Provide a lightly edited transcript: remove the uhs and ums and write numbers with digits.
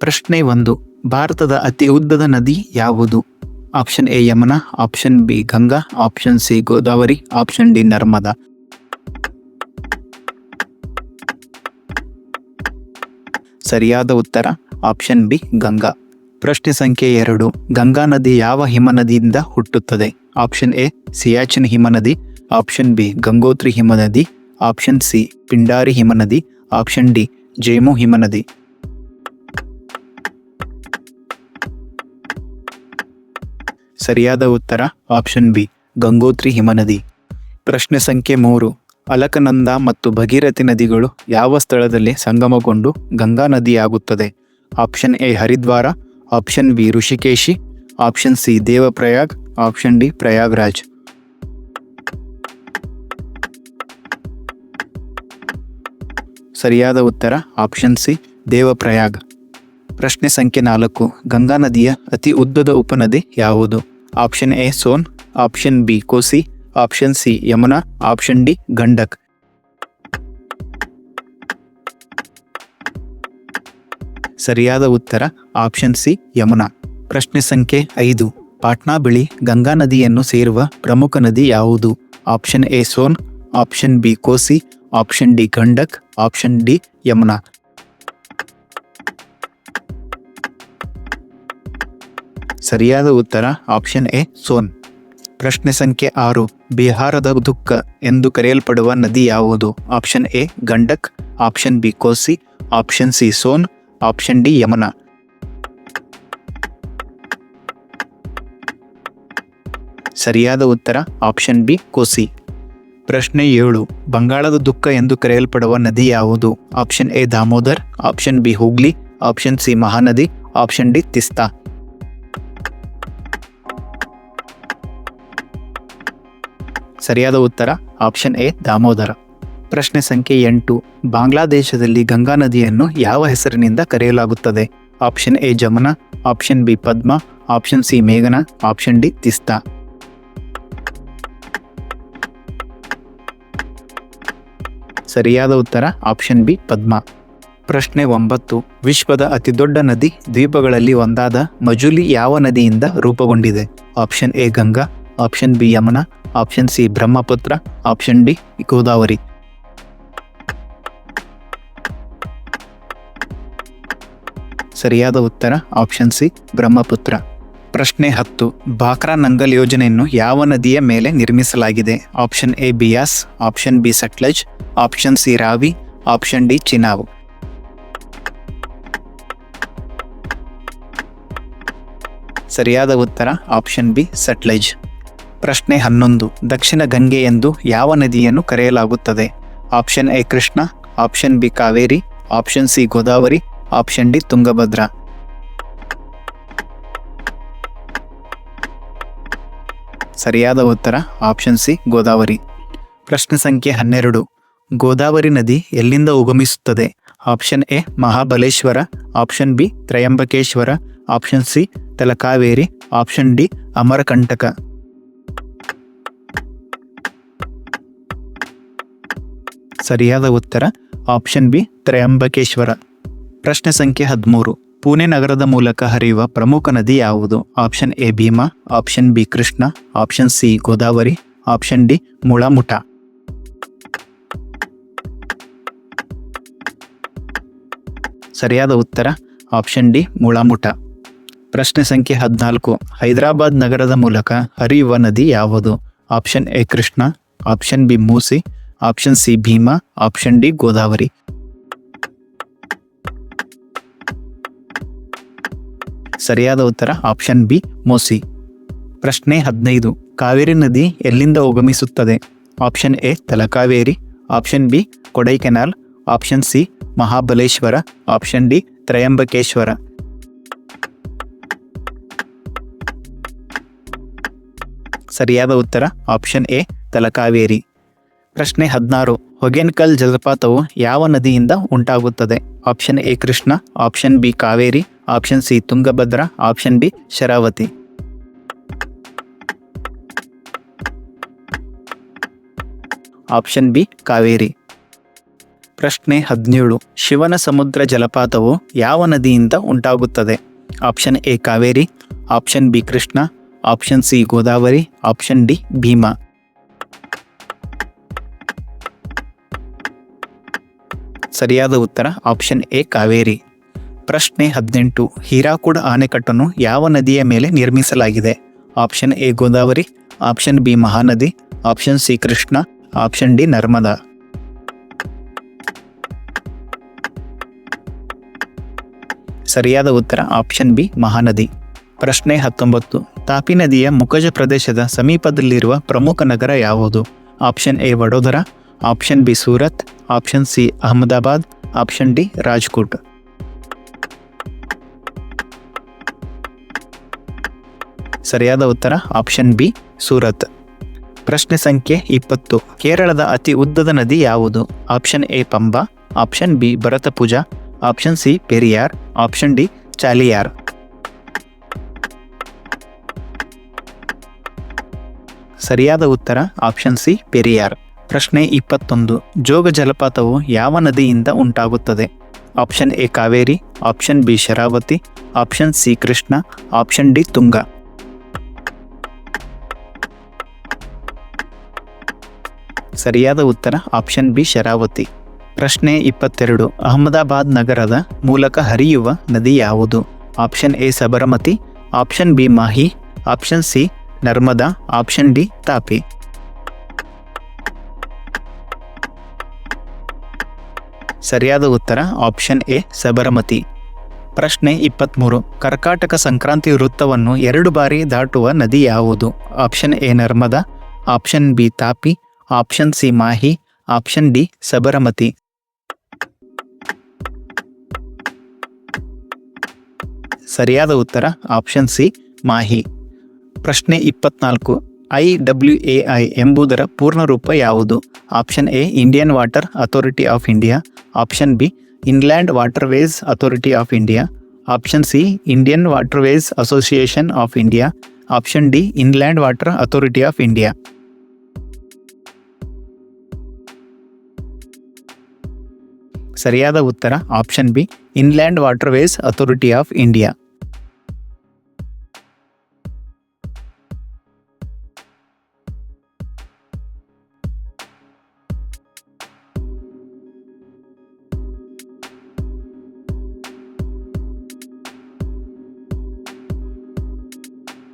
ಪ್ರಶ್ನೆ 1. ಭಾರತದ ಅತಿ ಉದ್ದದ ನದಿ ಯಾವುದು? Option A Yamuna, option B Ganga, option C Godavari, option D Narmada. ಸರಿಯಾದ ಉತ್ತರ ಆಪ್ಷನ್ ಬಿ ಗಂಗಾ. ಪ್ರಶ್ನೆ ಸಂಖ್ಯೆ 2. ಗಂಗಾ ನದಿ ಯಾವ ಹಿಮನದಿಯಿಂದ ಹುಟ್ಟುತ್ತದೆ? ಆಪ್ಷನ್ ಎ ಸಿಯಾಚಿನ್ ಹಿಮನದಿ, ಆಪ್ಷನ್ ಬಿ ಗಂಗೋತ್ರಿ ಹಿಮನದಿ, ಆಪ್ಷನ್ ಸಿ ಪಿಂಡಾರಿ ಹಿಮನದಿ, ಆಪ್ಷನ್ ಡಿ ಜೇಮು ಹಿಮನದಿ. ಸರಿಯಾದ ಉತ್ತರ ಆಪ್ಷನ್ ಬಿ ಗಂಗೋತ್ರಿ ಹಿಮನದಿ. ಪ್ರಶ್ನೆ ಸಂಖ್ಯೆ 3. ಅಲಕನಂದ ಮತ್ತು ಭಗೀರಥಿ ನದಿಗಳು ಯಾವ ಸ್ಥಳದಲ್ಲಿ ಸಂಗಮಗೊಂಡು ಗಂಗಾ ನದಿಯಾಗುತ್ತದೆ? Option A Haridwar, option B Rishikesh, option C Devprayag, option D Prayagraj. ಸರಿಯಾದ ಉತ್ತರ ಆಪ್ಷನ್ ಸಿ ದೇವಪ್ರಯಾಗ್. ಪ್ರಶ್ನೆ ಸಂಖ್ಯೆ 4. ಗಂಗಾ ನದಿಯ ಅತಿ ಉದ್ದದ ಉಪನದಿ ಯಾವುದು? Option A Son, option B Kosi, option C Yamuna, option D Gandak. ಸರಿಯಾದ ಉತ್ತರ ಆಪ್ಷನ್ ಸಿ ಯಮುನಾ. ಪ್ರಶ್ನೆ ಸಂಖ್ಯೆ 5. ಪಾಟ್ನಾ ಬಳಿ ಗಂಗಾ ನದಿಯನ್ನು ಸೇರುವ ಪ್ರಮುಖ ನದಿ ಯಾವುದು? Option A Son, option B Kosi, option D Gandak, option D Yamuna. ಸರಿಯಾದ ಉತ್ತರ ಆಪ್ಷನ್ ಎ ಸೋನ್. ಪ್ರಶ್ನೆ ಸಂಖ್ಯೆ 6. ಬಿಹಾರದ ದುಃಖ ಎಂದು ಕರೆಯಲ್ಪಡುವ ನದಿ ಯಾವುದು? Option A Gandak, option B Kosi, option C Son, option D Yamuna. ಸರಿಯಾದ ಉತ್ತರ ಆಪ್ಷನ್ ಬಿ ಕೋಸಿ. ಪ್ರಶ್ನೆ 7. ಬಂಗಾಳದ ದುಃಖ ಎಂದು ಕರೆಯಲ್ಪಡುವ ನದಿ ಯಾವುದು? Option A Damodar, option B Hooghly, option C Mahanadi, option D Teesta. ಸರಿಯಾದ ಉತ್ತರ ಆಪ್ಷನ್ ಎ ದಾಮೋದರ. ಪ್ರಶ್ನೆ ಸಂಖ್ಯೆ 8. ಬಾಂಗ್ಲಾದೇಶದಲ್ಲಿ ಗಂಗಾ ನದಿಯನ್ನು ಯಾವ ಹೆಸರಿನಿಂದ ಕರೆಯಲಾಗುತ್ತದೆ? Option A Jamuna, option B Padma, option C ಮೇಘನಾ, ಆಪ್ಷನ್ ಡಿ ತಿಸ್ತಾ. ಸರಿಯಾದ ಉತ್ತರ ಆಪ್ಷನ್ ಬಿ ಪದ್ಮಾ. ಪ್ರಶ್ನೆ 9. ವಿಶ್ವದ ಅತಿದೊಡ್ಡ ನದಿ ದ್ವೀಪಗಳಲ್ಲಿ ಒಂದಾದ ಮಜುಲಿ ಯಾವ ನದಿಯಿಂದ ರೂಪುಗೊಂಡಿದೆ? Option A Ganga, option B Yamuna, option C Brahmaputra, option D Godavari. ಸರಿಯಾದ ಉತ್ತರ ಆಪ್ಷನ್ ಸಿ ಬ್ರಹ್ಮಪುತ್ರ. ಪ್ರಶ್ನೆ 10. ಬಾಕ್ರಾ ನಂಗಲ್ ಯೋಜನೆಯನ್ನು ಯಾವ ನದಿಯ ಮೇಲೆ ನಿರ್ಮಿಸಲಾಗಿದೆ? Option A Beas, option B Sutlej, option C Ravi, option D Chenab. ಸರಿಯಾದ ಉತ್ತರ ಆಪ್ಷನ್ ಬಿ ಸಟ್ಲಜ್. ಪ್ರಶ್ನೆ 11. ದಕ್ಷಿಣ ಗಂಗೆ ಎಂದು ಯಾವ ನದಿಯನ್ನು ಕರೆಯಲಾಗುತ್ತದೆ? Option A Krishna, option B Kaveri, option C Godavari, option D Tungabhadra. ಸರಿಯಾದ ಉತ್ತರ ಆಪ್ಷನ್ ಸಿ ಗೋದಾವರಿ. ಪ್ರಶ್ನೆ ಸಂಖ್ಯೆ 12. ಗೋದಾವರಿ ನದಿ ಎಲ್ಲಿಂದ ಉಗಮಿಸುತ್ತದೆ? Option A Mahabaleshwar, option B Trimbakeshwar, option C Talakaveri, option D Amarkantak. ಸರಿಯಾದ ಉತ್ತರ ಆಪ್ಷನ್ ಬಿ ತ್ರಯಂಬಕೇಶ್ವರ. ಪ್ರಶ್ನೆ ಸಂಖ್ಯೆ 13. ಪುಣೆ ನಗರದ ಮೂಲಕ ಹರಿಯುವ ಪ್ರಮುಖ ನದಿ ಯಾವುದು? Option A Bhima, option B Krishna, option C Godavari, option D Mula Mutha. ಸರಿಯಾದ ಉತ್ತರ ಆಪ್ಷನ್ ಡಿ ಮುಳಾಮುಠ. ಪ್ರಶ್ನೆ ಸಂಖ್ಯೆ 14. ಹೈದರಾಬಾದ್ ನಗರದ ಮೂಲಕ ಹರಿಯುವ ನದಿ ಯಾವುದು? Option A Krishna, option B Musi, option C Bhima, option D Godavari. ಸರಿಯಾದ ಉತ್ತರ ಆಪ್ಷನ್ ಬಿ ಮೂಸಿ. ಪ್ರಶ್ನೆ 15. ಕಾವೇರಿ ನದಿ ಎಲ್ಲಿಂದ ಉಗಮಿಸುತ್ತದೆ? Option A Talakaveri, option B Kodaikanal, option C Mahabaleshwar, option D Trimbakeshwar. ಸರಿಯಾದ ಉತ್ತರ ಆಪ್ಷನ್ ಎ ತಲಕಾವೇರಿ. ಪ್ರಶ್ನೆ 16. ಹೊಗೇನಕಲ್ ಜಲಪಾತವು ಯಾವ ನದಿಯಿಂದ ಉಂಟಾಗುತ್ತದೆ? Option A Krishna, option B Kaveri, option C Tungabhadra, option D Sharavathi. Option B Kaveri. ಪ್ರಶ್ನೆ 17. ಶಿವನ ಸಮುದ್ರ ಜಲಪಾತವು ಯಾವ ನದಿಯಿಂದ ಉಂಟಾಗುತ್ತದೆ? Option A Kaveri, option B Krishna, option C Godavari, option D Bhima. ಸರಿಯಾದ ಉತ್ತರ ಆಪ್ಷನ್ ಎ ಕಾವೇರಿ. ಪ್ರಶ್ನೆ 18. ಹೀರಾಕುಡ್ ಅಣೆಕಟ್ಟನ್ನು ಯಾವ ನದಿಯ ಮೇಲೆ ನಿರ್ಮಿಸಲಾಗಿದೆ? Option A Godavari, option B Mahanadi, option C Krishna, option D Narmada. ಸರಿಯಾದ ಉತ್ತರ ಆಪ್ಷನ್ ಬಿ ಮಹಾನದಿ. ಪ್ರಶ್ನೆ 19. ತಾಪಿ ನದಿಯ ಮುಖಜ ಪ್ರದೇಶದ ಸಮೀಪದಲ್ಲಿರುವ ಪ್ರಮುಖ ನಗರ ಯಾವುದು? Option A Vadodara, option B Surat, option C Ahmedabad, option D Rajkot. ಸರಿಯಾದ ಉತ್ತರ ಆಪ್ಷನ್ ಬಿ ಸೂರತ್. ಪ್ರಶ್ನೆ ಸಂಖ್ಯೆ 20. ಕೇರಳದ ಅತಿ ಉದ್ದದ ನದಿ ಯಾವುದು? Option A Pamba, option B Bharathapuzha, option C Periyar, option D Chaliyar. ಸರಿಯಾದ ಉತ್ತರ ಆಪ್ಷನ್ ಸಿ ಪೆರಿಯಾರ್. ಪ್ರಶ್ನೆ 21. ಜೋಗ ಜಲಪಾತವು ಯಾವ ನದಿಯಿಂದ ಉಂಟಾಗುತ್ತದೆ? Option A Kaveri, option B Sharavathi, option C Krishna, option D Tunga. ಸರಿಯಾದ ಉತ್ತರ ಆಪ್ಷನ್ ಬಿ ಶರಾವತಿ. ಪ್ರಶ್ನೆ 22. ಅಹಮದಾಬಾದ್ ನಗರದ ಮೂಲಕ ಹರಿಯುವ ನದಿ ಯಾವುದು? Option A Sabarmati, option B Mahi, option C Narmada, option D Tapi. ಸರಿಯಾದ ಉತ್ತರ ಆಪ್ಷನ್ ಎ ಸಬರಮತಿ. ಪ್ರಶ್ನೆ 23. ಕರ್ಕಾಟಕ ಸಂಕ್ರಾಂತಿ ವೃತ್ತವನ್ನು 2 ಬಾರಿ ದಾಟುವ ನದಿ ಯಾವುದು? Option A Narmada, option B Tapi, option C Mahi, option D Sabarmati. ಸರಿಯಾದ ಉತ್ತರ ಆಪ್ಷನ್ ಸಿ ಮಾಹಿ. ಪ್ರಶ್ನೆ 24. IWAI ಎಂಬುದರ ಪೂರ್ಣ ರೂಪ ಯಾವುದು? Option A Indian water authority of India, option B inland waterways authority of India, option C Indian waterways association of India, option D inland water authority of India. ಸರಿಯಾದ ಉತ್ತರ option B inland waterways authority of India.